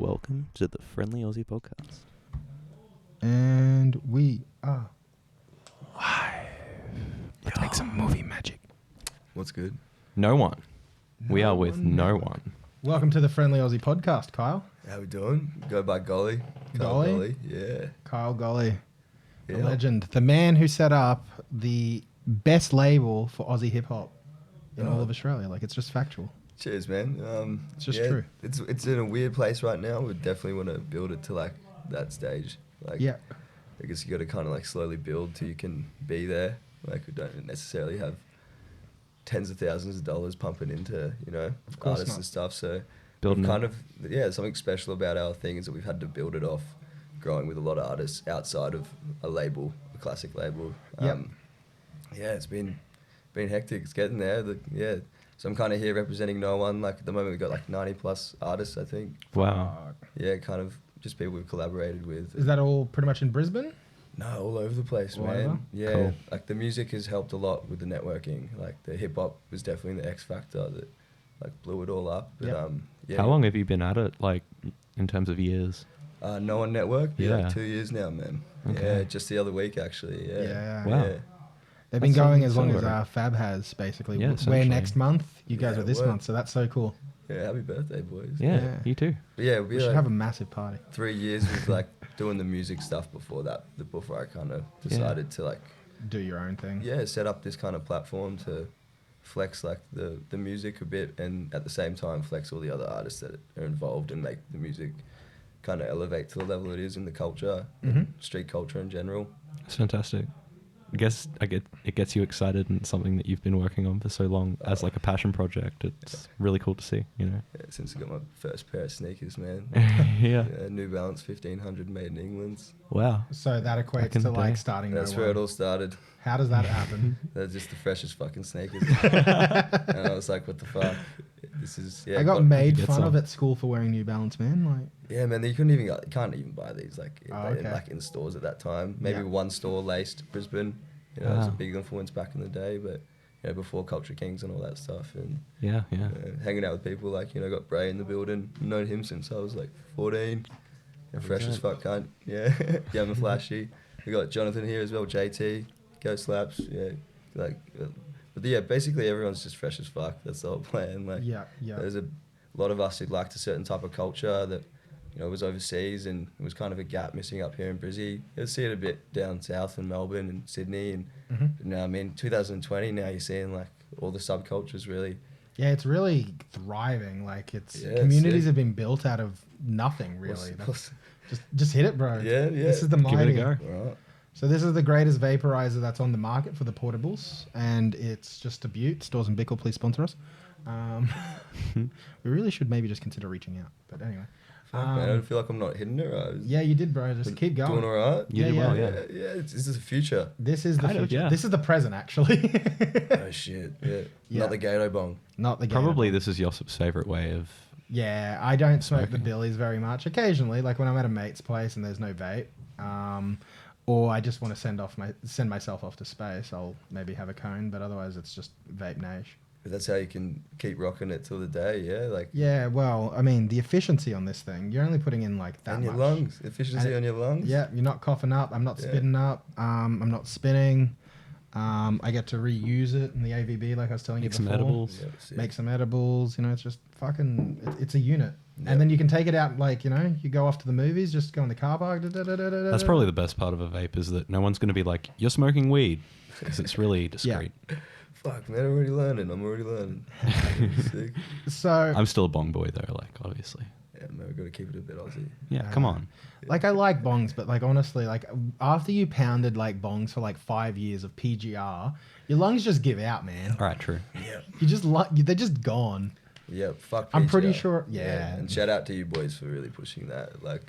Welcome to the Friendly Aussie Podcast. And we are live. Let's make some movie magic. What's good? No one. We are with No One. Welcome to the Friendly Aussie Podcast, Kyle. How we doing? Go by Golly. Golly? Yeah. Kyel Golly, the Yeah. legend, the man who set up the best label for Aussie hip hop in all of Australia. Like, it's just factual. Cheers, man. It's just true. It's in a weird place right now. We definitely want to build it to like that stage. Like, Yeah. I guess you got to kind of like slowly build till you can be there. Like, we don't necessarily have tens of thousands of dollars pumping into, course artists not. and stuff. So Building kind of, something special about our thing is that we've had to build it off growing with a lot of artists outside of a label, a classic label. Yep. It's been hectic. It's getting there. So I'm kind of here representing No One. Like, at the moment, we've got like 90 plus artists, I think. Wow. Yeah, kind of just people we've collaborated with. Is that all pretty much in Brisbane? No, all over the place, All man. over? Yeah, Cool. like the music has helped a lot with the networking. Like the hip hop was definitely the X factor that like blew it all up. But Yep. How long have you been at it, like, in terms of years? No.ONE Network? Yeah. Like 2 years now, man. Okay. Yeah, just the other week actually. Yeah. Yeah. Wow. Yeah. They've been That's so going as long as similar. FAB has, basically. Yeah, We're essentially. next month. You guys Yeah, are this word. month, so that's so cool. Yeah, happy birthday, boys. Yeah, Yeah. you too. But yeah, we We should like have a massive party. 3 years with like doing the music stuff before that, before I kind of decided to like, Do your own thing. set up this kind of platform to flex like the music a bit and at the same time flex all the other artists that are involved and make the music kind of elevate to the level it is in the culture, and street culture in general. It's fantastic. It gets you excited and something that you've been working on for so long as like a passion project. It's really cool to see, Yeah, since I got my first pair of sneakers, man. Yeah. New Balance 1500 made in England. Wow. So that Back equates in to the like day. starting That's No where it One. all started. How does that happen? They're just the freshest fucking sneakers. And I was like, what the fuck? This is, I got made get fun some. of at school for wearing New Balance, man. Like, Yeah, man, you can't even buy these like in stores at that time. Maybe Yeah. one store laced Brisbane. It was a Wow. big influence back in the day, but before Culture Kings and all that stuff, and Yeah. hanging out with people like got Bray in the building. I've known him since I was like 14. Fresh as fuck, cunt. Yeah, young and flashy. We got Jonathan here as well, JT, Go Slaps. Yeah, like, but yeah, basically everyone's just fresh as fuck. That's the whole plan. Like, yeah. there's a lot of us who liked a certain type of culture that, was overseas and it was kind of a gap missing up here in Brizzy. You'll see it a bit down south in Melbourne and Sydney. And but now, 2020, now you're seeing like all the subcultures really. Yeah, it's really thriving. Like, it's Yeah, communities sick. have been built out of nothing, really. What's- Just hit it, bro. Yeah. This is the Give it a mighty. go. All right. So this is the greatest vaporizer that's on the market for the portables, and it's just a beaut. Stores and Bickle, please sponsor us. We really should maybe just consider reaching out. But anyway. Fuck, man, I don't feel like I'm not hitting it right. Yeah, you did, bro. Just keep going. Doing all right? You did well, yeah. This is the future. This is the Kind of, future. yeah. This is the present, actually. Oh, shit. Yeah. Yeah. Not the Gato bong. Not the Probably game. this is Yosip's favourite way of... Yeah, I don't smoke the Smoking. billies very much. Occasionally, like when I'm at a mate's place and there's no vape, or I just want to send myself off to space, I'll maybe have a cone. But otherwise, it's just vape nash. But that's how you can keep rocking it till the day, yeah? Like, Yeah, well, I mean, the efficiency on this thing, you're only putting in like that and your much. lungs. Efficiency on your lungs. Yeah, you're not coughing up. I'm not Yeah. spitting up. I'm not spinning. I get to reuse it in the AVB, like I was telling Make you some before. edibles. Yeah, sick. Make some edibles. It's just fucking. It's a unit. Yeah. And then you can take it out, like, you go off to the movies, just go in the car park. That's probably the best part of a vape is that no one's going to be like, you're smoking weed, because it's really discreet. Fuck, man, I'm already learning. Sick. So, I'm still a bong boy though, like, obviously. Yeah, man, we've got to keep it a bit Aussie. Yeah, come on. like, I like bongs, but, like, honestly, like, after you pounded, like, bongs for, like, 5 years of PGR, your lungs just give out, man. All right, true. Yeah. You just, they're just gone. Yeah, fuck. I'm pretty PGR. sure- yeah. And shout out to you boys for really pushing that. Like,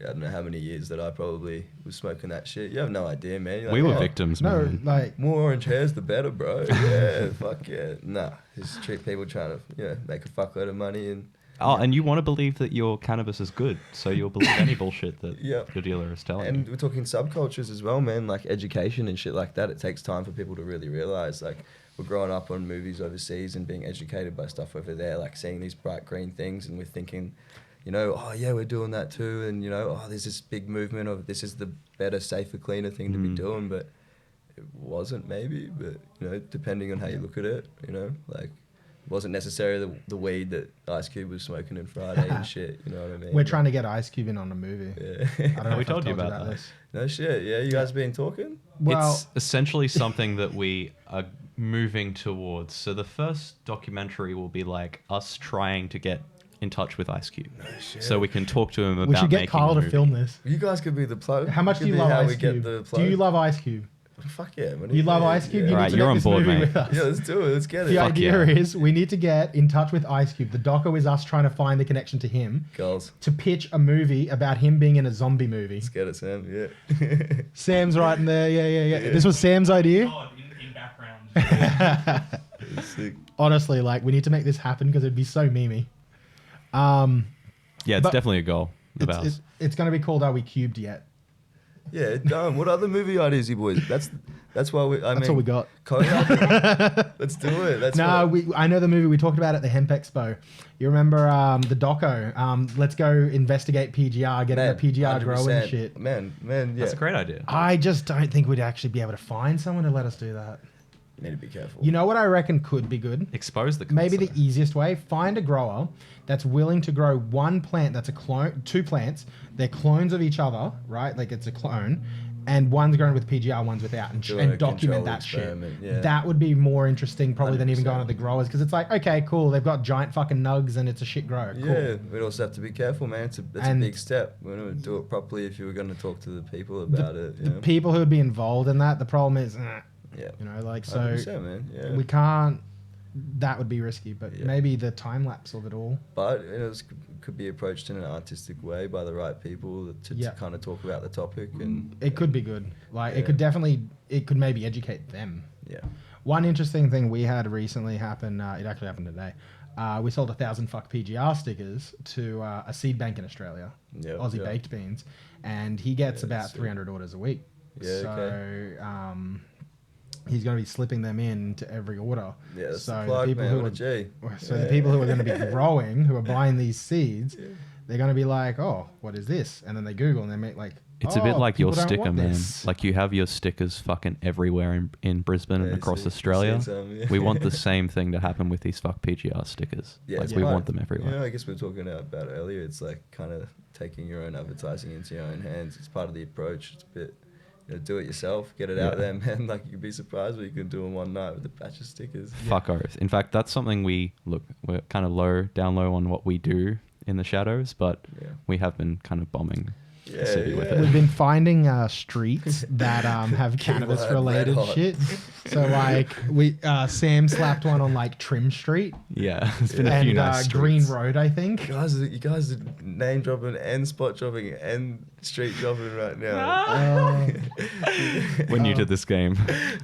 I don't know how many years that I probably was smoking that shit. You have no idea, man. You're We like, were "Oh, victims, No, man. like, More orange hairs, the better, bro. Yeah, fuck yeah. Nah, just treat people trying to, make a fuckload of money and. Oh, and you want to believe that your cannabis is good, so you'll believe any bullshit that Yeah. your dealer is telling And you. we're talking subcultures as well, man, like education and shit like that. It takes time for people to really realize, like, we're growing up on movies overseas and being educated by stuff over there, like seeing these bright green things, and we're thinking, you know, oh yeah, we're doing that too, and you know, oh, there's this big movement of this is the better, safer, cleaner thing to be doing, but it wasn't maybe, but you know, depending on how you look at it, you know, like it wasn't necessarily the weed that Ice Cube was smoking in Friday and shit, you know what I mean? We're trying to get Ice Cube in on a movie. Yeah. I don't know We if told I've you about that. this. No shit, yeah, you guys been talking? Well, It's essentially something that we are moving towards. So the first documentary will be like us trying to get in touch with Ice Cube, so we can talk to him about we should get making Kyle a to movie. film this. You guys could be the plug. How much Could do you be love how Ice we get Cube? the Do plug. you love Ice Cube? Fuck yeah, man. You love Yeah, Ice Cube? yeah. You Right, need to you're make on this board, movie mate. with us. Yeah, let's do it. Let's get it. The Fuck idea yeah. is we need to get in touch with Ice Cube. The doco is us trying to find the connection to him Girls, to pitch a movie about him being in a zombie movie. let's get it, Sam. Yeah. Sam's right in there. Yeah. This was Sam's idea. In background. Sick. Honestly, like we need to make this happen because it'd be so memey. Yeah, it's But definitely a goal of ours. It's going to be called Are We Cubed Yet? Yeah, dumb. What other movie ideas, you boys? That's why we. That's all we got. Let's do it. That's No, what, I know the movie we talked about at the Hemp Expo. You remember the doco? Let's go investigate PGR, get a PGR grow and 100%. shit. Man, yeah. That's a great idea. I just don't think we'd actually be able to find someone to let us do that. You need to be careful. You know what I reckon could be good? Expose the Maybe the concept. easiest way, find a grower that's willing to grow one plant that's a clone, two plants, they're clones of each other, right? Like it's a clone, and one's grown with PGR, one's without, and Doing a document controlled that shit. experiment, yeah. That would be more interesting probably than even 100%. going to the growers, because it's like, okay, cool, they've got giant fucking nugs and it's a shit grower. Cool. Yeah, we'd also have to be careful, man. It's a And- big step. We're going to do it properly if you were going to talk to the people about it. You The know? people who would be involved in that, the problem is, Yeah. you know, like, so 100%, man. Yeah. we can't, that would be risky, but Yeah. maybe the time lapse of it all. But you know, it could be approached in an artistic way by the right people to Yeah. kind of talk about the topic and It could be good. Like, Yeah. it could maybe educate them. yeah. One interesting thing we had recently happen, it actually happened today. We sold 1,000 fuck PGR stickers to a seed bank in Australia, Yeah, Aussie yeah. baked beans, and he gets Yeah, about sick. 300 orders a week. Yeah, so okay. he's going to be slipping them in to every order. Yeah, that's so the plug, the people man. who What a are, G. so Yeah. the people who are going to be growing, who are buying these seeds, they're going to be like, oh, what is this? And then they Google and they make like, It's a bit like your people don't sticker, want man. this. Like you have your stickers fucking everywhere in Brisbane and Yeah, across see- Australia. seen some, yeah. We want the same thing to happen with these fuck PGR stickers. Yeah, Like it's we like- want them everywhere. You know, I guess we were talking about it earlier. It's like kind of taking your own advertising into your own hands. It's part of the approach. It's a bit, you know, do it yourself, get it out there, man. Like you'd be surprised what you can do in one night with a batch of stickers. Fuck oath. In fact, that's something we're kind of down low on what we do in the shadows, but Yeah. we have been kind of bombing the Yeah, city with yeah. it. We've been finding streets that have cannabis related red hot. shit. So like Sam slapped one on like Trim Street Yeah, there's been a few and nice Green streets. Road, I think. You guys are name dropping and spot dropping and street dropping right now. We're new to this game.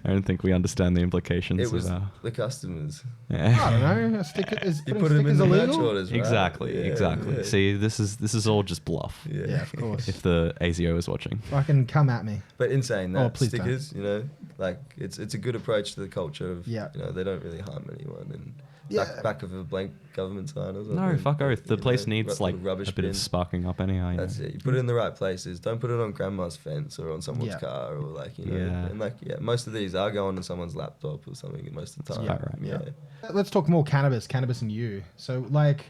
I don't think we understand the implications It was of our... the customers. Yeah. I don't know. A sticker is You putting put them in stickers the merch illegal? orders, right? Exactly, Yeah, exactly. yeah. See, this is all just bluff. Yeah, of course. If the ASIO is watching. Fucking come at me. But in saying Oh, that, please don't. stickers, you know, like it's a good approach to the culture of, Yeah. you know, they don't really harm anyone. And Yeah. back of a blank government sign or something. No, fuck oath. The you place know, needs like rubbish a bit bin. of sparking up anyhow. you That's know. it. You put it in the right places. Don't put it on grandma's fence or on someone's Yeah. car or like, you know. Yeah. And like, yeah, most of these are going on someone's laptop or something most of the time. Yeah, right. Yeah. Let's talk more cannabis and you. So like,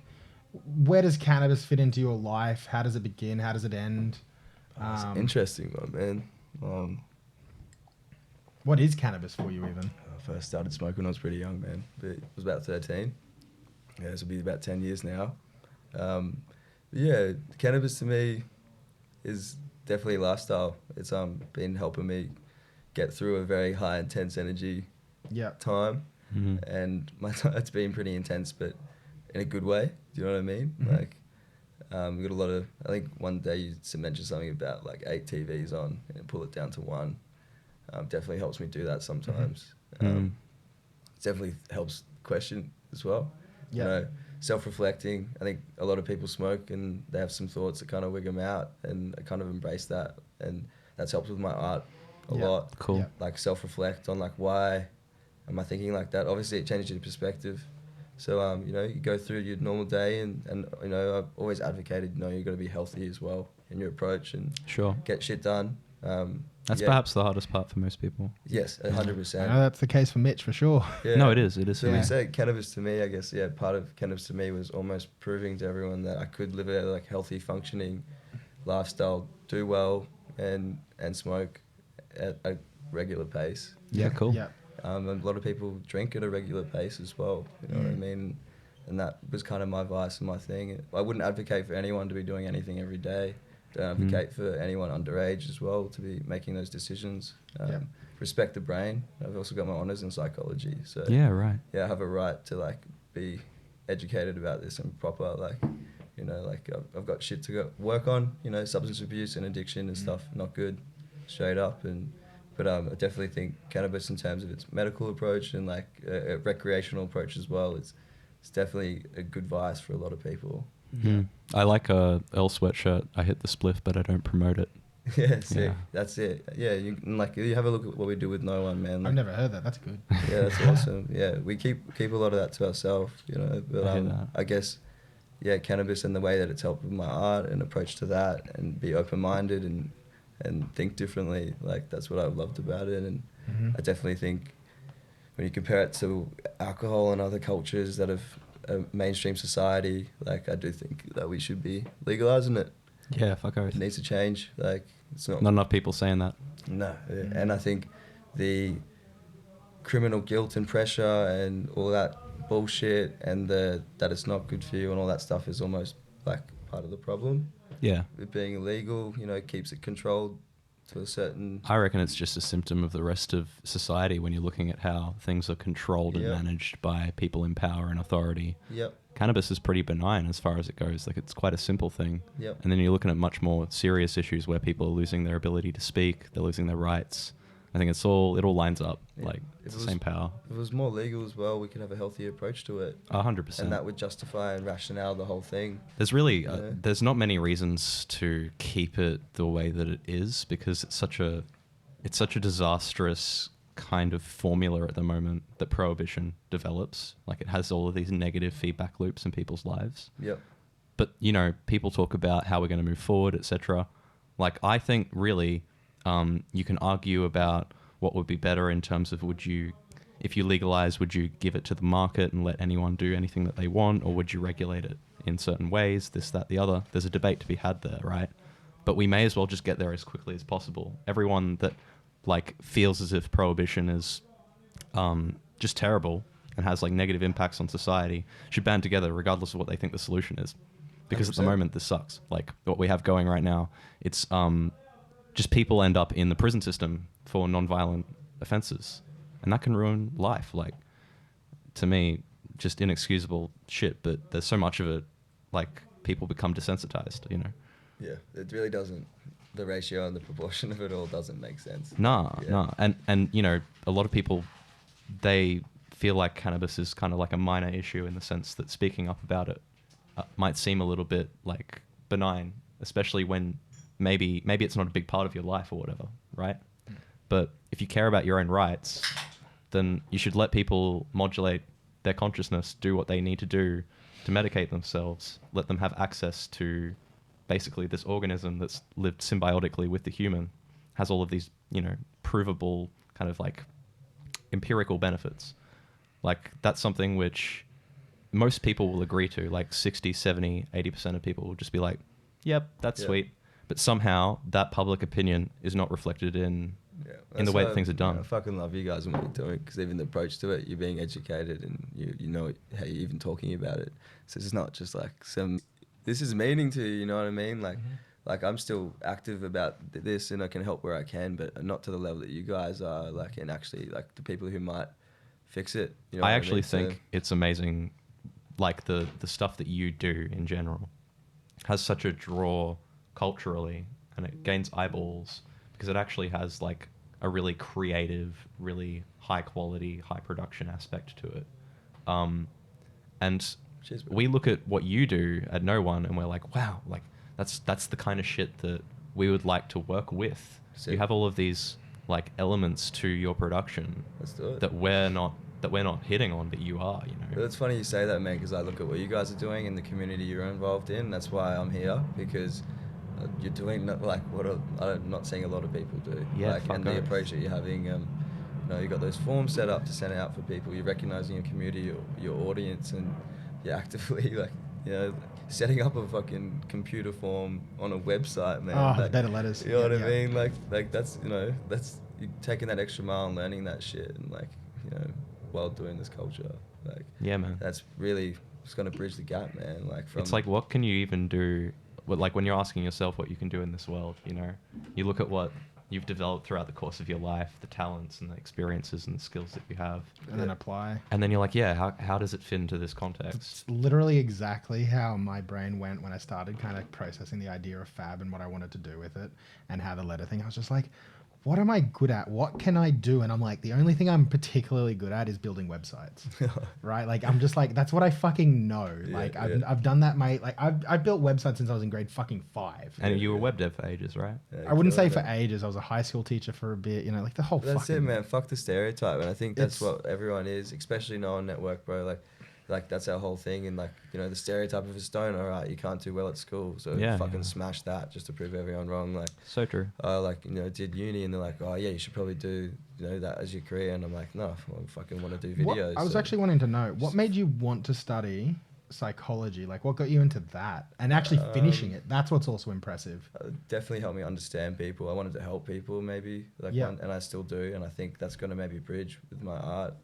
where does cannabis fit into your life? How does it begin? How does it end? It's an interesting one, man. What is cannabis for you even? I first started smoking when I was pretty young, man. But I was about 13. Yeah, this will be about 10 years now. Yeah, cannabis to me is definitely a lifestyle. It's been helping me get through a very high intense energy Yeah. time, Mhm. and it's been pretty intense, but in a good way. Do you know what I mean? Mhm. Like, we got a lot of. I think one day you mentioned something about like 8 TVs on and pull it down to 1. Definitely helps me do that sometimes. Mhm. It definitely helps question as well. Yeah. You know, self-reflecting. I think a lot of people smoke and they have some thoughts that kind of wig them out, and I kind of embrace that, and that's helped with my art a Yeah. lot. Cool. Yeah. Like self-reflect on like why am I thinking like that. Obviously, it changes your perspective, So, you know, you go through your normal day and, you know, I've always advocated, you know, you've got to be healthy as well in your approach and Sure. get shit done. That's perhaps the hardest part for most people. Yes, 100%. I know that's the case for Mitch for sure. Yeah. No, it is. It is. So Yeah. we say cannabis to me, I guess, part of cannabis to me was almost proving to everyone that I could live a like healthy, functioning lifestyle, do well, and smoke at a regular pace. Yeah, cool. Yeah. A lot of people drink at a regular pace as well. You know what I mean? And that was kind of my vice and my thing. I wouldn't advocate for anyone to be doing anything every day. Don't advocate for anyone underage as well to be making those decisions. Respect the brain. I've also got my honours in psychology. So Yeah, right. yeah, I have a right to like be educated about this and proper like, you know, like I've got shit to go work on, you know, substance abuse and addiction and stuff, not good, straight up. But I definitely think cannabis in terms of its medical approach and like a recreational approach as well, it's definitely a good vice for a lot of people. I like a Earl sweatshirt. I hit the spliff, but I don't promote it. Yeah, sick. Yeah. That's it. Yeah, you have a look at what we do with No.ONE, man. Like, I've never heard that. That's good. Yeah, that's awesome. Yeah, we keep a lot of that to ourselves, you know. But I hear that. I guess, yeah, cannabis and the way that it's helped with my art and approach to that, and be open-minded and think differently. Like that's what I've loved about it, and I definitely think when you compare it to alcohol and other cultures that have a mainstream society, like I do think that we should be legalizing it. Yeah, fuck oath. It needs to change. Like it's not Not enough people saying that. No, and I think the criminal guilt and pressure and all that bullshit and that it's not good for you and all that stuff is almost like part of the problem. Yeah. It being illegal, you know, it keeps it controlled to a certain... I reckon it's just a symptom of the rest of society when you're looking at how things are controlled and managed by people in power and authority. Yep. Cannabis is pretty benign as far as it goes. Like, it's quite a simple thing. Yep. And then you're looking at much more serious issues where people are losing their ability to speak, they're losing their rights. I think it all lines up. Yeah. Like, it's the same power. If it was more legal as well, we could have a healthier approach to it. 100%. And that would justify and rationale the whole thing. There's really, there's not many reasons to keep it the way that it is because it's such a disastrous kind of formula at the moment that prohibition develops. Like it has all of these negative feedback loops in people's lives. Yep. But, you know, people talk about how we're going to move forward, etc. Like, I think really you can argue about what would be better in terms of if you legalize, would you give it to the market and let anyone do anything that they want, or would you regulate it in certain ways, this, that, the other? There's a debate to be had there, right? But we may as well just get there as quickly as possible. Everyone that like feels as if prohibition is just terrible and has like negative impacts on society should band together regardless of what they think the solution is. Because 100%. At the moment this sucks. Like what we have going right now, it's just people end up in the prison system for non-violent offenses, and that can ruin life. Like, to me, just inexcusable shit, but there's so much of it, like, people become desensitized, you know? Yeah, it really doesn't. The ratio and the proportion of it all doesn't make sense. Nah. And, you know, a lot of people, they feel like cannabis is kind of like a minor issue in the sense that speaking up about it might seem a little bit, like, benign, especially when maybe it's not a big part of your life or whatever, right? But if you care about your own rights, then you should let people modulate their consciousness, do what they need to do to medicate themselves, let them have access to basically this organism that's lived symbiotically with the human, has all of these, you know, provable kind of like empirical benefits. Like that's something which most people will agree to, like 60, 70, 80% of people will just be like, yep, that's sweet. But somehow that public opinion is not reflected in the way that things are done. I fucking love you guys and what you're doing, because even the approach to it, you're being educated and you know how you're even talking about it. So it's not just like this is meaning to you, you know what I mean? Like, like I'm still active about this and I can help where I can, but not to the level that you guys are, like, and actually like the people who might fix it. You know I actually think it's amazing, like the stuff that you do in general has such a draw culturally, and it gains eyeballs because it actually has like a really creative, really high quality, high production aspect to it. And Cheers, we look at what you do at No.ONE and we're like, wow, like that's the kind of shit that we would like to work with. Sick. You have all of these like elements to your production Let's do it. that we're not that we're not hitting on, but you are, you But know. it's funny you say that, man, because I look at what you guys are doing and the community you're involved in. That's why I'm here, because you're doing like what I'm not seeing a lot of people do. Yeah, like, fuck and the oath. approach that you're having. You know, you got those forms set up to send out for people. You're recognizing your community, your audience, and you're actively like, you know, setting up a fucking computer form on a website, man. Oh, the Like, better letters. You know what I Yeah. mean? Like that's, you know, that's you taking that extra mile and learning that shit, and like, you know, while doing this culture, like, Yeah, man. that's really just gonna bridge the gap, man. Like, from It's like, what can you even do? Like when you're asking yourself what you can do in this world, you know, you look at what you've developed throughout the course of your life, the talents and the experiences and the skills that you have, And then apply. and then you're like, yeah, how does it fit into this context? It's literally exactly how my brain went when I started kind of processing the idea of FAB and what I wanted to do with it and how the letter thing. I was just like, what am I good at? What can I do? And I'm like, the only thing I'm particularly good at is building websites, right? Like, I'm just like, that's what I fucking know. Yeah, like, yeah. I've done that, mate. Like, I've built websites since I was in grade fucking 5. And you were web dev for ages, right? Yeah, I wouldn't say killing for it. ages. I was a high school teacher for a bit, you know, like the whole That's fucking... it, man. Fuck the stereotype, and I think that's It's- what everyone is, especially NO.ONE Network, bro. Like that's our whole thing, and like, you know, the stereotype of a stoner, right? You can't do well at school, so Yeah, fucking yeah. smash that just to prove everyone wrong. Like, So true. like, you know, did uni, and they're like, oh yeah, you should probably do, you know, that as your career, and I'm like, no, I fucking want to do videos. I was so- actually wanting to know, what made you want to study psychology? Like, what got you into that? And actually finishing it. That's what's also impressive. definitely helped me understand people. I wanted to help people, maybe, like, Yeah. and I still do, and I think that's gonna maybe bridge with my art,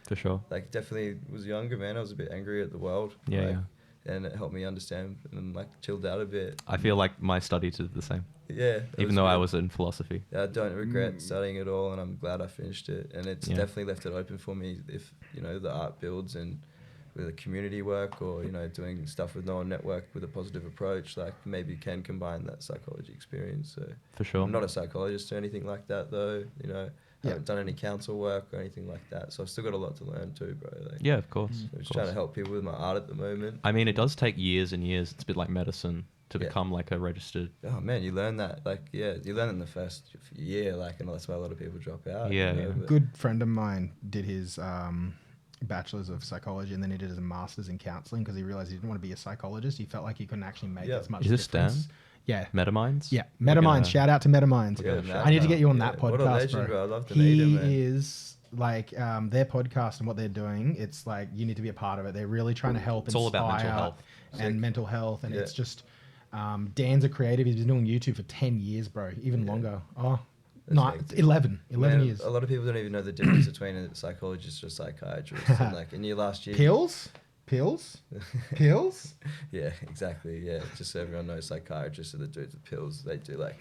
For sure. like definitely was younger, man. I was a bit angry at the world. Yeah, like, yeah. And it helped me understand and like chilled out a bit. I feel like my study did the same, Yeah. it even though I good. was in philosophy. Yeah, I don't regret studying at all, and I'm glad I finished it. And it's Yeah. definitely left it open for me if, you know, the art builds, and with the community work, or, you know, doing stuff with NO.ONE Network with a positive approach, like maybe can combine that psychology experience. So For sure. I'm not a psychologist or anything like that, though. You know, I Yeah. haven't done any counsel work or anything like that. So I've still got a lot to learn too, bro. Like, Yeah, of course. I'm of just trying to course. help people with my art at the moment. I mean, it does take years and years. It's a bit like medicine to Yeah. become like a registered. Oh man, you learn that, like, yeah, you learn it in the first year, like, and that's why a lot of people drop out. Yeah, you know, yeah. but- Good friend of mine did his bachelor's of psychology, and then he did his master's in counseling because he realized he didn't want to be a psychologist. He felt like he couldn't actually make Yeah. as much Is this difference. Dan? Yeah. Metaminds? Yeah, We're Metaminds. gonna- Shout out to Metaminds. Look at that I need to now. get you on Yeah, that podcast, what a legend, bro. bro. I'd love to meet him, He man. is like their podcast and what they're doing. It's like you need to be a part of it. They're really trying to help. It's all about mental inspire health. and Sick. mental health, and Yeah. it's just Dan's a creative. He's been doing YouTube for 10 years, bro. Even Yeah. longer. Oh, That's no, hectic. 11 Man, years. A lot of people don't even know the difference between a psychologist or a psychiatrist. And like in your last year, Pills? Pills? Yeah, exactly. Yeah, just so everyone knows, psychiatrists are the dudes with pills. They do like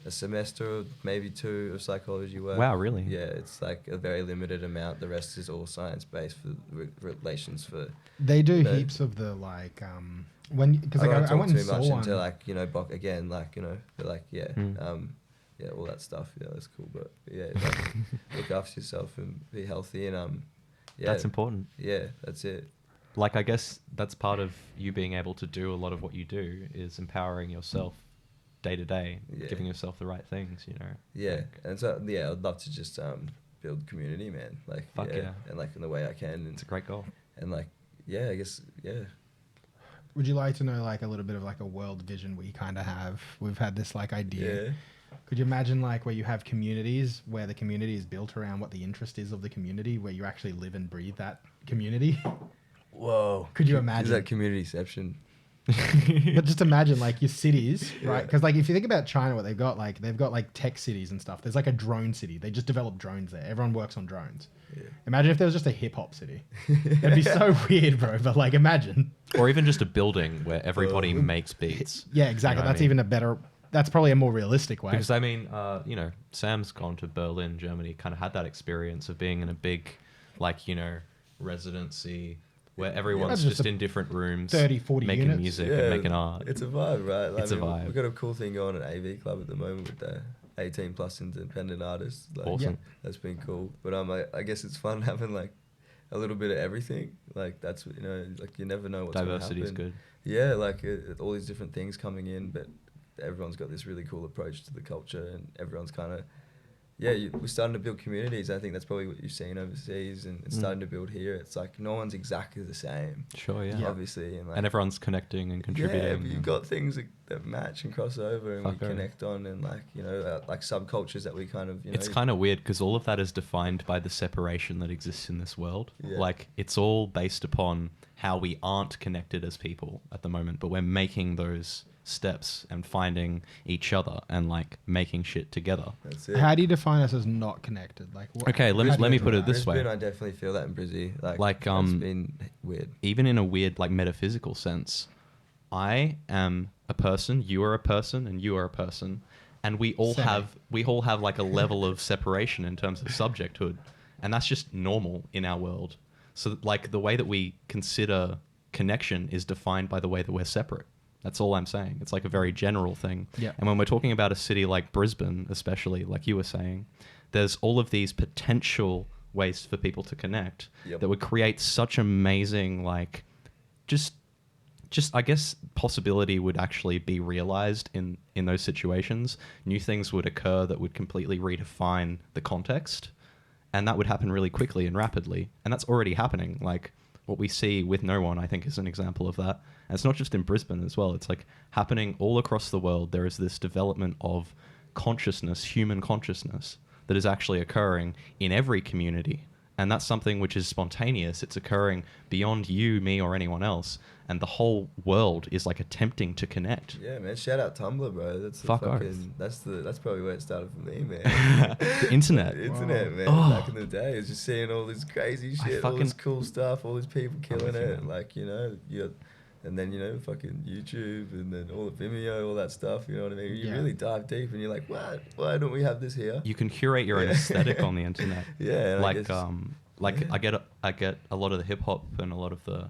a semester or maybe 2 of psychology work. Wow, really? Yeah, it's like a very limited amount. The rest is all science based for relations for. They do No. heaps of the like when because I like don't I talk went and too saw much one. into like, you know, again, like, you know, they're like, yeah, Mm. yeah, all that stuff. Yeah, that's cool. But yeah, like, look after yourself and be healthy, and yeah, That's important. yeah, that's it. Like, I guess that's part of you being able to do a lot of what you do is empowering yourself day to day, Yeah. giving yourself the right things, you know? Yeah, and so yeah, I'd love to just build community, man. Like, Fuck yeah. and like in the way I can, It's a great goal. and like, yeah, I guess, yeah. Would you like to know like a little bit of like a world vision we kind of have? We've had this like idea. Yeah. Could you imagine like where you have communities where the community is built around what the interest is of the community, where you actually live and breathe that community? Whoa. Could you Is imagine? that communityception? But just imagine like your cities, right? Because like if you think about China, what they've got like tech cities and stuff. There's like a drone city. They just develop drones there. Everyone works on drones. Yeah. Imagine if there was just a hip hop city. It'd be so weird, bro. But like imagine. Or even just a building where everybody makes beats. Yeah, exactly. You know what I That's mean? even a better. That's probably a more realistic way. Because I mean, you know, Sam's gone to Berlin, Germany, kind of had that experience of being in a big, like, you know, residency where everyone's That's just just a in different rooms, 30, 40 making units. music and making art. It's a vibe, right? Like, It's a I mean, vibe. We've got a cool thing going at AV Club at the moment with the 18 plus independent artists. Like, Awesome. That's been cool. But I guess it's fun having like a little bit of everything. Like that's, you know, like you never know what's going to happen. Diversity is good. Yeah, like all these different things coming in, but everyone's got this really cool approach to the culture, and everyone's kind of, yeah, we're starting to build communities. I think that's probably what you've seen overseas, and it's starting to build here. It's like no one's exactly the same. Sure, yeah. Obviously, and like And everyone's connecting and contributing. yeah, but you've got things that match and cross over, and we Fuck, connect on, and like like subcultures that we kind of It's kind of weird because all of that is defined by the separation that exists in this world. Yeah. Like, it's all based upon how we aren't connected as people at the moment, but we're making those steps and finding each other and like making shit together. That's it. How do you define us as not connected? Like, what, Okay, let me put it this Brisbane, way. I definitely feel that in Brizzy. Like it's been weird. Even in a weird like metaphysical sense, I am a person, you are a person, and you are a person, and we all have like a level of separation in terms of subjecthood, and that's just normal in our world. So like the way that we consider connection is defined by the way that we're separate. That's all I'm saying. It's like a very general thing. Yeah. And when we're talking about a city like Brisbane, especially, like you were saying, there's all of these potential ways for people to connect that would create such amazing, like, just I guess possibility would actually be realized in those situations. New things would occur that would completely redefine the context, and that would happen really quickly and rapidly. And that's already happening. Like, what we see with No.ONE, I think, is an example of that. And it's not just in Brisbane as well. It's like happening all across the world. There is this development of consciousness, human consciousness, that is actually occurring in every community. And that's something which is spontaneous. It's occurring beyond you, me, or anyone else. And the whole world is like attempting to connect. Yeah, man. Shout out Tumblr, bro. That's Fuck off. that's probably where it started for me, man. The internet. The internet, man. Oh. Back in the day, it was just seeing all this crazy shit, all this cool stuff, all these people killing with you, it. man. Like, and then, fucking YouTube, and then all the Vimeo, all that stuff, you know what I mean? You really dive deep, and you're like, what? Why don't we have this here? You can curate your own aesthetic on the internet. Yeah. And I get a lot of the hip hop and a lot of the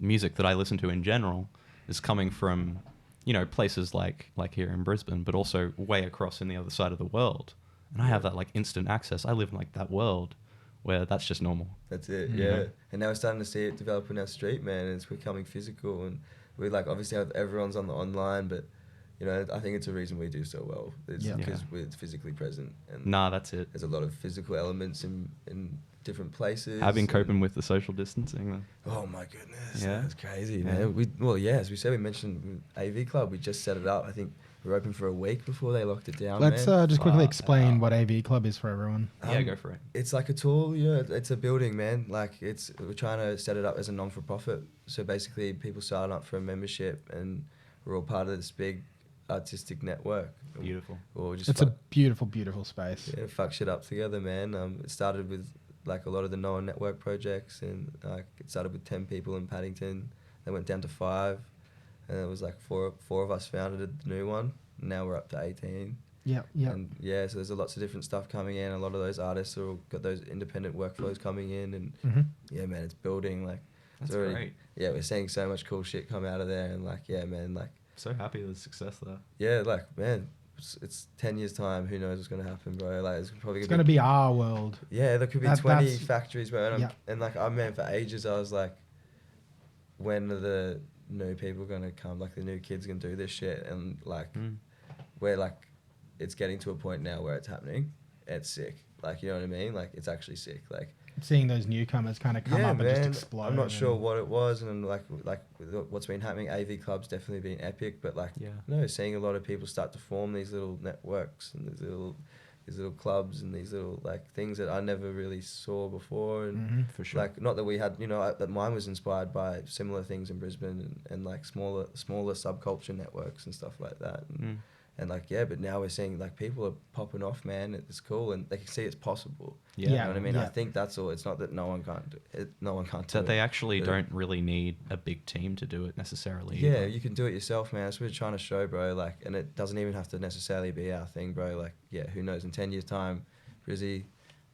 music that I listen to in general is coming from places like here in Brisbane, but also way across in the other side of the world. And I have that like instant access. I live in like that world where that's just normal. That's it, yeah. And now we're starting to see it develop in our street, man, and it's becoming physical, and we like obviously everyone's on the online, but I think it's a reason we do so well. It's because we're physically present, and That's it. there's a lot of physical elements in different places. I've been coping with the social distancing then. Oh my goodness, Yeah. that's crazy, Yeah. man. As we said, we mentioned AV Club. We just set it up. I think we were open for a week before they locked it down. Let's man. just quickly explain what AV Club is for everyone. Yeah, go for it. It's like a tool, it's a building, man. Like we're trying to set it up as a non-for-profit. So basically people sign up for a membership, and we're all part of this big artistic network. Beautiful. Or just It's a beautiful, beautiful space. yeah, fuck shit up together, man. It started with like a lot of the NO.ONE Network projects, and it started with 10 people in Paddington. They went down to 5, and it was like four of us founded the new one. Now we're up to 18. Yeah. And so there's lots of different stuff coming in. A lot of those artists are all got those independent workflows coming in, and yeah, man, it's building. Like, That's it's already, great. Yeah, we're seeing so much cool shit come out of there, and like, yeah, man, like, So happy with the success there. yeah, like, man, it's 10 years time. Who knows what's gonna happen, bro? Like, it's probably It's going to be our world. yeah, there could be 20 factories, bro. And like, I mean, for ages, I was like, when are the new people gonna come? Like, the new kids gonna do this shit? And like, where like, it's getting to a point now where it's happening. It's sick. Like, you know what I mean? Like, it's actually sick. Like, Seeing those newcomers kind of come up and just explode. I'm not sure what it was, and like what's been happening. AV Club's definitely been epic, but like, seeing a lot of people start to form these little networks and these little clubs and these little like things that I never really saw before. And For sure. like, not that we had, that mine was inspired by similar things in Brisbane, and like smaller subculture networks and stuff like that. And like, yeah, but now we're seeing like people are popping off, man. It's cool, and they can see it's possible. Yeah. You know what I mean? Yeah. I think that's all. It's not that no one can't do it. No one can't do That it. they actually don't really need a big team to do it necessarily. Yeah, either. you can do it yourself, man. That's what we're trying to show, bro. Like, and it doesn't even have to necessarily be our thing, bro. Like, yeah, who knows? In 10 years' time, Brizzy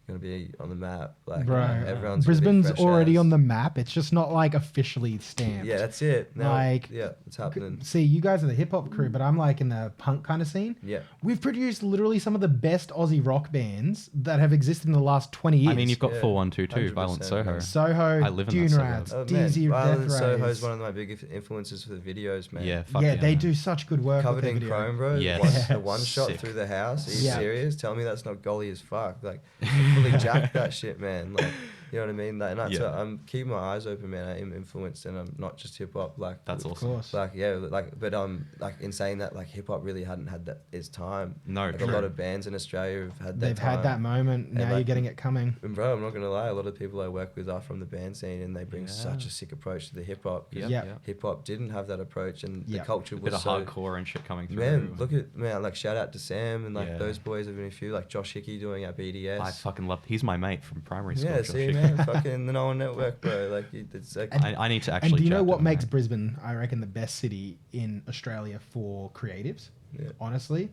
gonna be on the map. Like, Bro, everyone's Brisbane's gonna be fresh already as. on the map. It's just not like officially stamped. Yeah, that's it. Now, Like, yeah, it's happening. See, you guys are the hip hop crew, but I'm like in the punk kind of scene. Yeah. We've produced literally some of the best Aussie rock bands that have existed in the last 20 years. I mean, you've got Yeah, 4122, Violent 100%, Soho. man. Soho, I live in that Dune suburb. Rats, Oh, DZ man, of Violent Death Soho Rays. is one of my big influences for the videos, man. Yeah, fuck Yeah, yeah, they man. do such good work Covered with their in video. chrome, bro. Yes. The one shot Sick. through the house. Are you Yeah. serious? Tell me that's not golly as fuck. Like, I fully jacked that shit, man. Like, you know what I mean? Like, and that's Yeah. I'm keeping my eyes open, man. I am influenced, and I'm not just hip hop. Like, That's Of awesome. course. like yeah, like, but like in saying that, like, hip hop really hadn't had that its time. No, like, true. a lot of bands in Australia have had that. They've had that moment. Now like, you're getting it coming. And bro, I'm not gonna lie. A lot of people I work with are from the band scene, and they bring Yeah. such a sick approach to the hip hop. Yeah, Yeah. yeah. Hip hop didn't have that approach, and Yeah. the culture was Bit of so hardcore and shit coming through. Man, look at like shout out to Sam and like Yeah. those boys have been a few, like Josh Hickey doing our BDS. I fucking love. He's my mate from primary school. yeah, Josh see, Hickey. man, fucking the NO.ONE Network, bro. Like it's like I need to actually. And do you know chat to what him, makes mate. Brisbane, I reckon, the best city in Australia for creatives? Yeah. Honestly,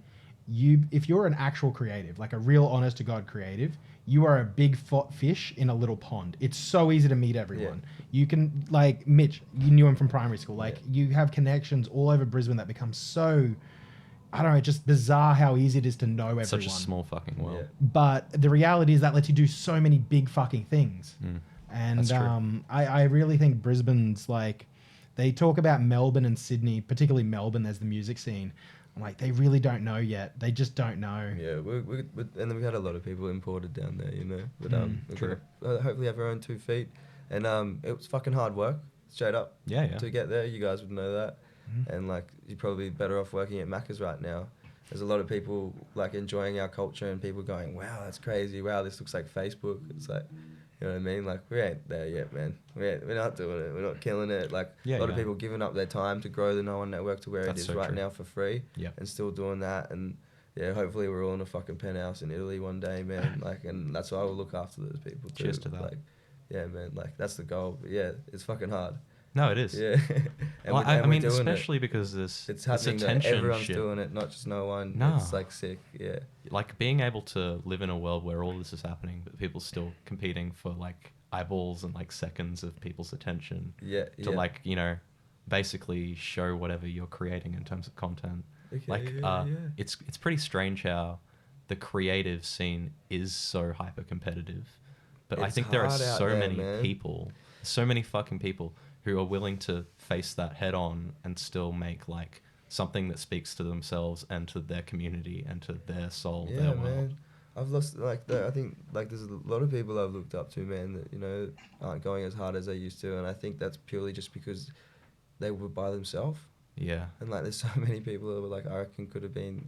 if you're an actual creative, like a real honest to God creative, you are a big fish in a little pond. It's so easy to meet everyone. You can, like Mitch, you knew him from primary school. Like you have connections all over Brisbane that become so, I don't know, just bizarre how easy it is to know everyone. Such a small fucking world. Yeah. But the reality is that lets you do so many big fucking things. And That's true. I really think Brisbane's like, they talk about Melbourne and Sydney, particularly Melbourne as the music scene. I'm like, they really don't know yet. They just don't know. yeah, and then we had a lot of people imported down there, you know. But we're true. gonna hopefully have our own 2 feet, and it was fucking hard work, straight up. Yeah, yeah. To get there, you guys would know that, and like you're probably better off working at Macca's right now. There's a lot of people like enjoying our culture and people going, wow, that's crazy. Wow, this looks like Facebook. It's like, you know what I mean? Like, we ain't there yet, man. We're not doing it. We're not killing it. Like, Yeah, a lot of yeah. people giving up their time to grow the NO.ONE Network to where That's it is so right true. now for free. Yeah. And still doing that. And yeah, hopefully we're all in a fucking penthouse in Italy one day, man. Like, and that's why we'll look after those people too. Cheers to that. Like, yeah, man. Like, that's the goal. But yeah, it's fucking hard. No, it is. Yeah. Well, I we're mean, doing it. especially because this It's happening. Though. attention Everyone's shit. doing it, not just NO.ONE. Nah. It's like sick. Yeah. Like being able to live in a world where all this is happening, but people still competing for like eyeballs and like seconds of people's attention. Yeah. To yeah. like, you know, basically show whatever you're creating in terms of content. Okay, Like, yeah. it's pretty strange how the creative scene is so hyper competitive, but I It's think there are hard out so there, many man. people, so many fucking people who are willing to face that head on and still make like something that speaks to themselves and to their community and to their soul, Yeah, their world. man. I've lost I think like there's a lot of people I've looked up to, man, that you know aren't going as hard as they used to, and I think that's purely just because they were by themselves. Yeah. And like there's so many people that were like I reckon could have been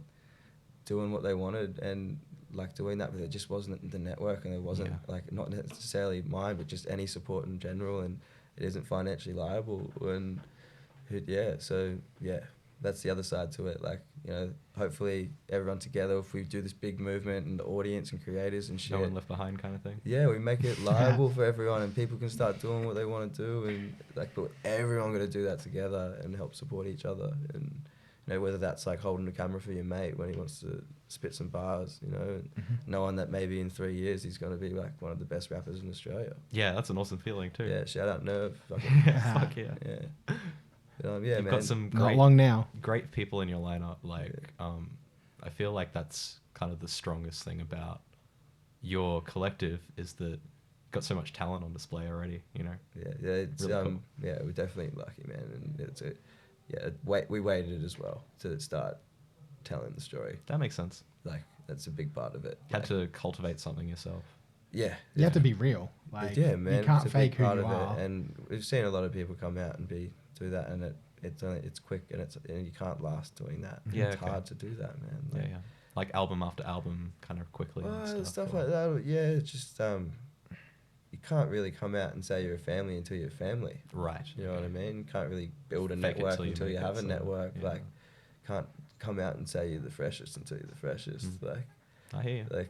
doing what they wanted and like doing that, but it just wasn't the network, and it wasn't like not necessarily mine, but just any support in general, and it isn't financially liable, and so yeah. That's the other side to it. Like, you know, hopefully everyone together, if we do this big movement and the audience and creators and shit. No one left behind kind of thing. Yeah, we make it liable for everyone and people can start doing what they want to do. And like, but everyone got to do that together and help support each other. And, you know, whether that's like holding the camera for your mate when he wants to spit some bars, you know, and knowing that maybe in 3 years he's going to be like one of the best rappers in Australia. Yeah, that's an awesome feeling too. Yeah, shout out Nerve. Fuck yeah. Yeah. Yeah, You've man. got some Not great, long now. great people in your lineup. Like, I feel like that's kind of the strongest thing about your collective is that got so much talent on display already. You know. Yeah, it's Really cool. yeah, we're definitely lucky, man, and it's we waited as well to start telling the story. That makes sense. Like that's a big part of it. Had Like, to cultivate something yourself. yeah, You have to be real. Like, yeah, man. you can't it's a big fake who part you of are. it, and we've seen a lot of people come out and do that, and it's quick, and you can't last doing that. Yeah, it's okay. hard to do that, man. Yeah, yeah. Like album after album, kind of quickly. and Stuff or- like that. Yeah, it's just you can't really come out and say you're a family until you're a family. Right. You know what I mean? You can't really build a Fake it network till you until you make have it, a so, network. yeah. Like, can't come out and say you're the freshest until you're the freshest. Mm. I hear you.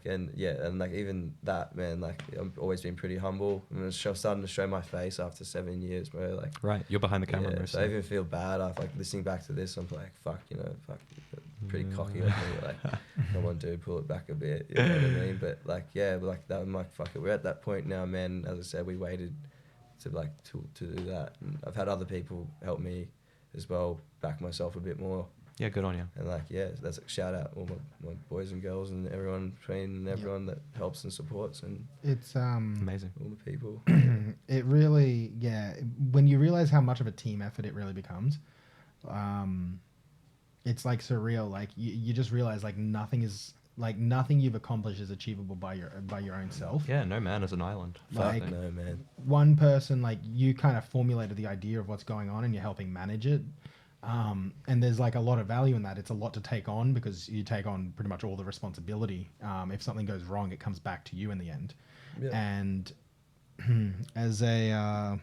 And like even that, man. Like I've always been pretty humble. I'm starting to show my face after 7 years, bro. Like Right, you're behind the camera yeah, most so of I the even feel bad after like listening back to this. I'm like, fuck. pretty cocky of me. Like, come on, dude, pull it back a bit. You know what I mean? But like, yeah, but like that. I'm like, fuck it. We're at that point now, man. As I said, we waited to do that. And I've had other people help me as well, back myself a bit more. Yeah, good on you. And like, yeah, that's a shout out all my boys and girls and everyone trained and everyone that helps and supports and It's Amazing. all the people. it really, yeah, when you realize how much of a team effort it really becomes, it's like surreal. Like you just realize like nothing you've accomplished is achievable by your own self. Yeah, no man is an island. Like- Fuck No, man. One person, like you kind of formulated the idea of what's going on and you're helping manage it. And there's like a lot of value in that. It's a lot to take on because you take on pretty much all the responsibility. If something goes wrong, it comes back to you in the end. Yeah. And as a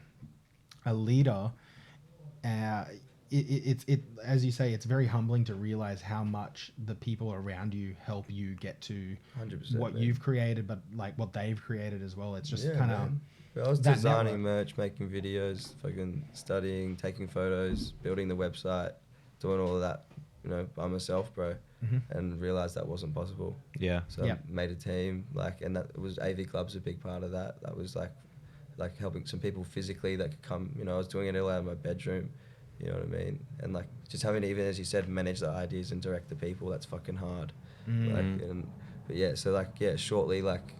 leader, it's as you say, it's very humbling to realize how much the people around you help you get to 100%. what man. you've created, but like what they've created as well. It's just Yeah, kind of man. I was that designing network. merch, making videos, fucking studying, taking photos, building the website, doing all of that, you know, by myself, bro. And realized that wasn't possible. Yeah. So Yeah. I made a team, like, and that was AV Club's a big part of that. That was like helping some people physically that could come. You know, I was doing it all out of my bedroom. You know what I mean? And like just having to, even as you said, manage the ideas and direct the people. That's fucking hard. But yeah, so like shortly like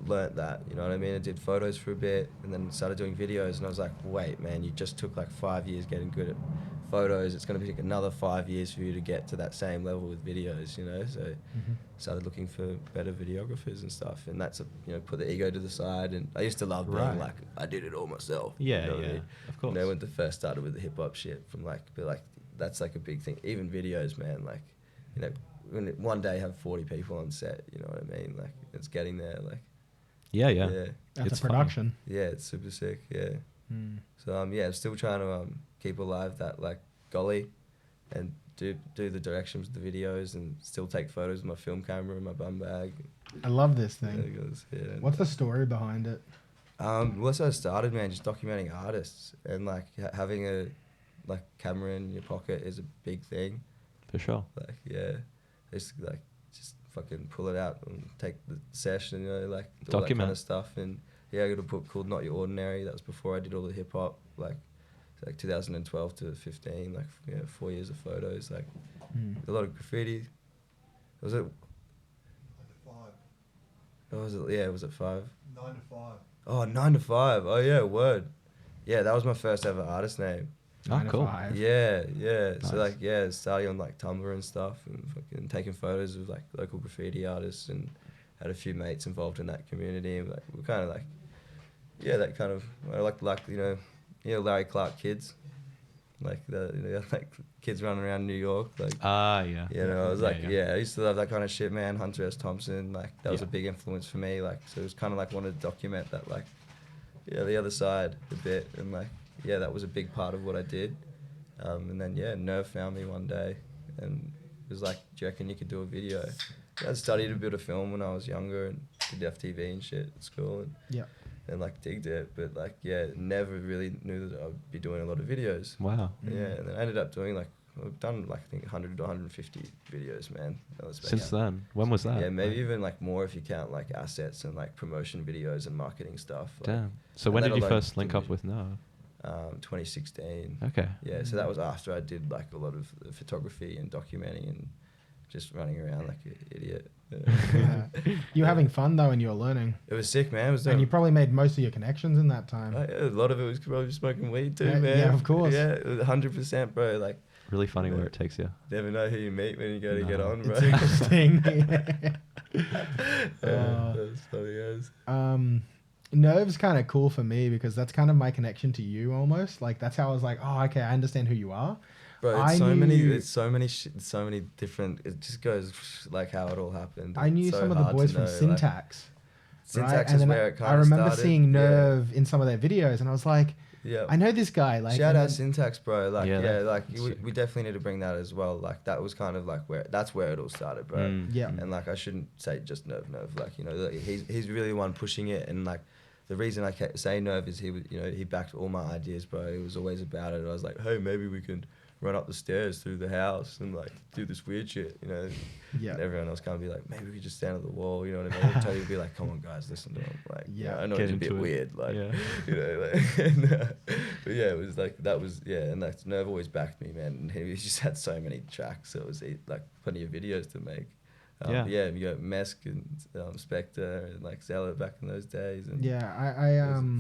learnt that. You know what I mean? I did photos for a bit and then started doing videos. And I was like, wait, man, you just took like 5 years getting good at photos. It's going to take another 5 years for you to get to that same level with videos, you know? So started looking for better videographers and stuff. And that's, put the ego to the side. And I used to love being like, I did it all myself. Yeah, you know what I yeah, mean? of course. You know, when I first started with the hip hop shit from like, but like, that's like a big thing. Even videos, man, like, you know, when one day have 40 people on set, you know what I mean? Like, it's getting there, like. Yeah. that's It's a funny. production. Yeah, it's super sick, yeah. So, I'm still trying to keep alive that, like, Golly and do the directions of the videos and still take photos with my film camera and my bum bag. I love this Yeah, thing. it goes, yeah. What's the story behind it? Well, that's how I started, man, just documenting artists. And, like, having a, like, camera in your pocket is a big thing. For sure. Like, yeah, just fucking pull it out and take the session, like all that Document. kind of stuff. And yeah, I got a book called Not Your Ordinary. That was before I did all the hip hop, like 2012 to 15, like 4 years of photos, like a lot of graffiti. Was it? 5. Oh, was it? Yeah, was it 5? 9 to 5. Oh, 9 to 5. Oh yeah, word. Yeah, that was my first ever artist name. Oh, 9 to cool. 5. Yeah. Nice. So like, starting on like Tumblr and stuff, and fucking taking photos of like local graffiti artists, and had a few mates involved in that community, and like we're kind of like, that kind of I like Larry Clark kids, like like kids running around New York, like. Yeah. I was like, yeah. I used to love that kind of shit, man. Hunter S. Thompson, like that was Yeah. a big influence for me, like so it was kind of like wanted to document that, like, the other side a bit, and like. Yeah, that was a big part of what I did. And then, Nerve found me one day and was like, do you reckon you could do a video? I studied a bit of film when I was younger and did FTV and shit at school and like digged it. But like, never really knew that I'd be doing a lot of videos. Wow. Yeah, and then I ended up doing I've done like I think 100 to 150 videos, man. Since then, when was that? Yeah, maybe even like more if you count like assets and like promotion videos and marketing stuff. Like, Damn. So and when let did you alone first link do up with No? 2016. Okay. Yeah, so that was after I did like a lot of photography and documenting and just running around like an idiot. You're having fun though, and you're learning. It was sick, man. It was And you dope. probably made most of your connections in that time. A lot of it was probably smoking weed too, Yeah, man. yeah, of course. Yeah, 100%, bro. Like, Really funny where it takes you. never know who you meet when you go to get No. on, bro. It's interesting. That's funny, guys. Nerve's kind of cool for me because that's kind of my connection to you almost. Like that's how I was like, oh, okay, I understand who you are. Bro, I it's so knew- many different. It just goes like how it all happened. I knew It's so some of the hard boys to from know, like, Syntax. Syntax And is then where it kind I of remember started. seeing Yeah. Nerve in some of their videos, and I was like, Yeah. I know this guy. Like, Shout and out then- Syntax, bro. Like, Yeah, like that's we, sick. we definitely need to bring that as well. Like, that was kind of like that's where it all started, bro. Yeah. And like, I shouldn't say just Nerve. Like, like, he's really the one pushing it. And like, the reason I say Nerve is he backed all my ideas, bro. He was always about it. I was like, hey, maybe we can run up the stairs through the house and like do this weird shit, you know. Yeah. And everyone else kind of be like, maybe we could just stand at the wall, you know what I mean? Tony would be like, come on guys, listen to him. Like, Yeah. I know Get it's a bit into it. weird, like, Yeah. you know, like, and, but yeah, it was like, that was, yeah, and like Nerve always backed me, man. And he just had so many tracks, so it was like plenty of videos to make. Yeah. Yeah, you got Mesk and Spectre and like Zealot back in those days. And Yeah,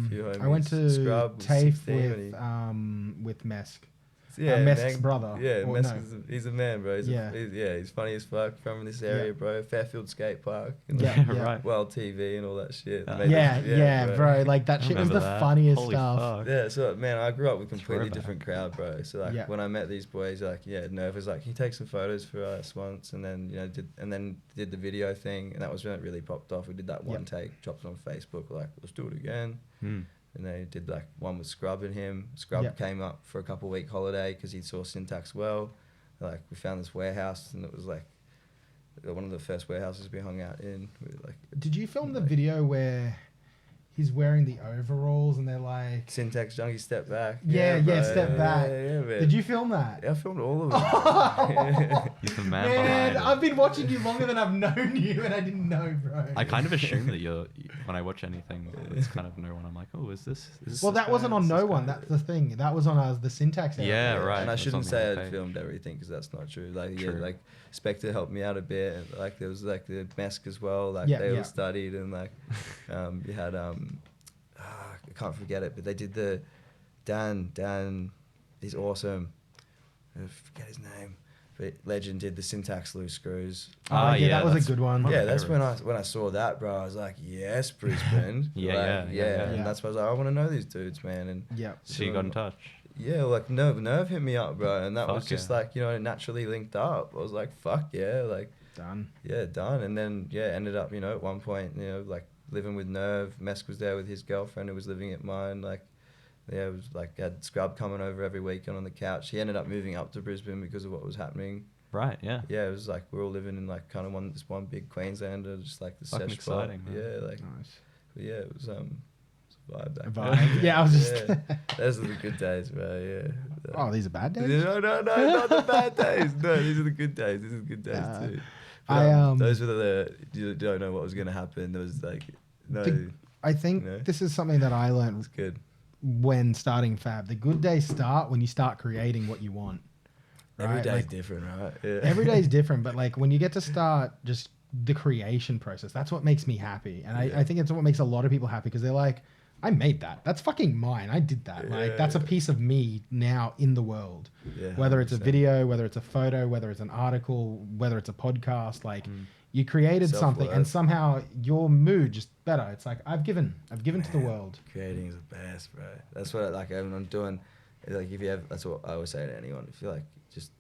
few I went homies. to Scrub was TAFE 16 when with Mesk. yeah, Mesk's man. brother. Yeah, Or Mesk no. he's a man, bro. Yeah. He's funny as fuck from this area, Yeah. bro. Fairfield Skate Park. And Yeah, like, yeah. Right. Wild TV and all that shit. Yeah. Made Yeah, bro. Like that I shit was remember the that. funniest Holy stuff. fuck. Yeah, so man, I grew up with completely Throwback. different crowd, bro. So like Yeah. when I met these boys, like Nerve was like, he takes some photos for us once, and then did the video thing, and that was when it really popped off. We did that one take, dropped it on Facebook, like let's do it again. Hmm. And they did like one with Scrub and him. Scrub Yep. came up for a couple week holiday because he saw Syntax well. Like we found this warehouse, and it was like one of the first warehouses we hung out in. We were like, Did you film the like, video where he's wearing the overalls and they're like, Syntax Junkie Step Back? Yeah, bro. Step Back. Yeah, man. did you film that? Yeah, I filmed all of them. He's the man, Man, behind it. I've been watching you longer than I've known you, and I didn't know, bro. I kind of assume that when I watch anything, it's kind of no one. I'm like, oh, is this Well, this that wasn't guy? on Is this No One. guy? That's the thing. That was on the Syntax. era. Yeah, right. And I That's shouldn't on the say other I'd page. filmed everything because that's not true. Like, True. like Spectre helped me out a bit. And, like, there was like the Mesk as well. Like, Yeah, they yeah. all studied, and like, you had I can't forget it, but they did the Dan. He's awesome. I forget his name. But Legend did the Syntax Loose Screws. Oh, yeah, that was a that's good one. my Yeah, that's favorites. when I saw that, bro. I was like, yes, Brisbane. Yeah, Like, yeah. And that's why I was like, I want to know these dudes, man. And Yeah. So you got in touch. yeah, like Nerve hit me up, bro, and that was Fuck just yeah. like, you know, it naturally linked up. I was like, fuck yeah, like Done. yeah, done. And then ended up, you know, at one point, you know, like living with Nerve. Mesk was there with his girlfriend who was living at mine. Like, yeah, it was like had Scrub coming over every weekend on the couch. He ended up moving up to Brisbane because of what was happening. Right. Yeah. Yeah, it was like we're all living in like kind of this one big Queenslander, just like the Fucking sesh spot. exciting, man. Yeah, like Nice. but yeah, it was a vibe back A then. vibe. Yeah, I was just. Yeah. Those are the good days, bro. Yeah. Oh, these are bad days. No, not the bad days. No, these are the good days. These are the good days too. But, those were you don't know what was gonna happen. There was like no. I think You know? this is something that I learned It's good. when starting Fab. The good days start when you start creating what you want. Every right? day's Like, different, right? Yeah. every day is different, but like when you get to start just the creation process, that's what makes me happy. And Yeah. I think it's what makes a lot of people happy because they're like, I made that. That's fucking mine. I did that. Like that's a Yeah. piece of me now in the world. Yeah, Whether it's a 100%. video, whether it's a photo, whether it's an article, whether it's a podcast, like you created something and Self-worth. somehow your mood just better. It's like I've given to the Man, world. Creating is the best, bro. That's what like I'm doing. Like if you have, that's what I always say to anyone. If you're like just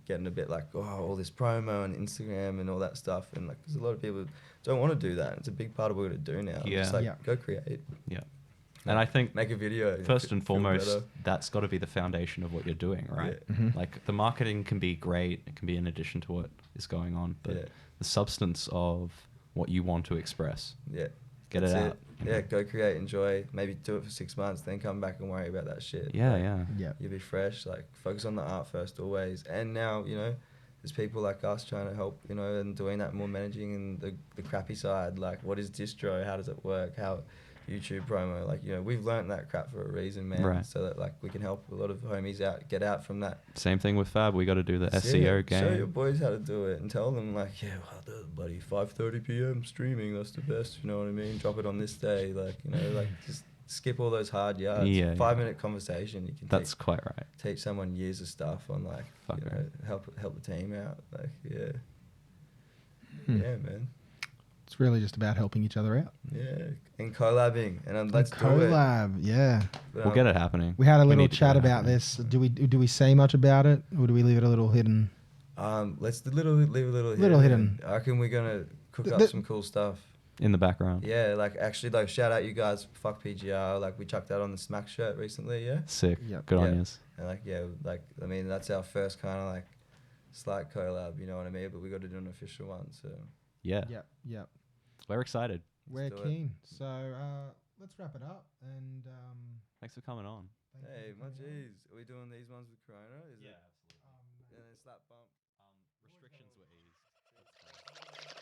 getting a bit like all this promo and Instagram and all that stuff, and like because a lot of people don't want to do that. It's a big part of what we're doing now. Yeah. Just like Yeah. go create. Yeah. And I think Make a video. first and feel foremost, better. that's got to be the foundation of what you're doing, right? Yeah. Mhm. Like the marketing can be great, it can be in addition to what is going on, but Yeah. the substance of what you want to express, Yeah. get That's it out. you Yeah, know? go create, enjoy. Maybe do it for 6 months, then come back and worry about that shit. Yeah, Like, yeah. Yeah. You'll be fresh. Like focus on the art first, always. And now, you know, there's people like us trying to help, you know, and doing that more, managing and the crappy side. Like, what is distro? How does it work? How YouTube promo? Like, you know, we've learned that crap for a reason, man. Right. So that like we can help a lot of homies get out from that. Same thing with Fab. We got to do the That's SEO it. Show your game. boys how to do it and tell them like, yeah, well, the bloody 5:30 p.m. streaming. That's the best. You know what I mean? Drop it on this day. Like, you know, like just skip all those hard yards. Yeah, 5-minute conversation. You can That's quite right. teach someone years of stuff on like, Fuck you know, right. help the team out. Like, yeah, Hmm. yeah, man. It's really just about helping each other out. Yeah, and collabing, and let's do it. collab, yeah. But, We'll get it happening. We had a little need to chat get it about happening. this. Do we say much about it, or do we leave it a little hidden? Let's leave a little Little hidden. hidden. I reckon we're gonna cook The- up the- some cool stuff. In the background. Yeah, like actually, like shout out you guys. Fuck PGR. Like we chucked that on the Smack shirt recently. Yeah. Sick. Yep. Good on Yeah. yous. And like I mean that's our first kind of like slight collab. You know what I mean? But we got to do an official one. So Yeah. Yep. We're excited. We're do it. keen. So let's wrap it up. And Thanks for coming on. thank you hey, for my coming on. G's, are we doing these ones with Corona? Is Yeah, it? absolutely. then slap bump. Restrictions were eased. That's Yeah.